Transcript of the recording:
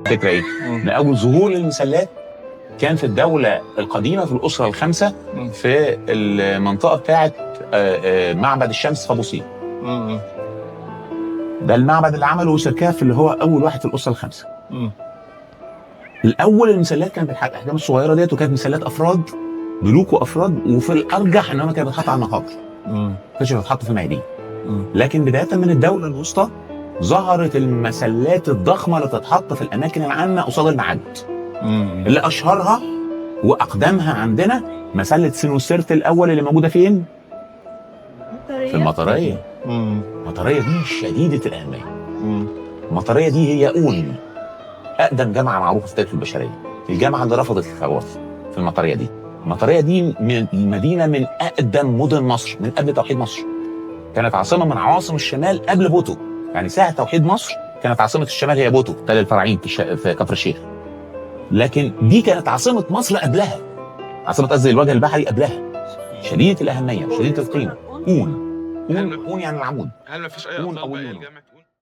فكره ايه؟ من اول ظهور المسلات كان في الدوله القديمه في الاسره الخمسه في المنطقه بتاعه معبد الشمس في ابو سير. ده المعبد اللي عمله سركاف اللي هو اول واحد في الاسره الخمسه. الاول المسلات كانت بالحجم الاحجام الصغيره ديت، وكانت مسلات افراد ملوك وافراد، وفي الارجح انها كانت بتتحط على المقابر، ما كانتش بتتحط في ميادين. لكن بدايه من الدوله الوسطى ظهرت المسلات الضخمه اللي تتحط في الاماكن العامه قصاد المعابد، اللي اشهرها واقدمها عندنا مسله سنوسرت الاول اللي موجوده فين؟ في المطريه. المطريه دي شديده الاهميه. المطريه دي هي اقدم جامعه معروفه في تاريخ البشريه، الجامعه اللي رفضت الخواف في المطريه دي. المطريه دي مدينه من اقدم مدن مصر من قبل توحيد مصر، كانت عاصمه من عواصم الشمال قبل بوتو، يعني ساعه توحيد مصر كانت عاصمه الشمال هي بوتو تل الفراعين في كفر الشيخ، لكن دي كانت عاصمه مصر قبلها، عاصمه قصدي الوجه البحري قبلها. شديده الاهميه وشديده القيمه. اون يعني العمود. هل ما فيش اي اقسام باقيه لجامعه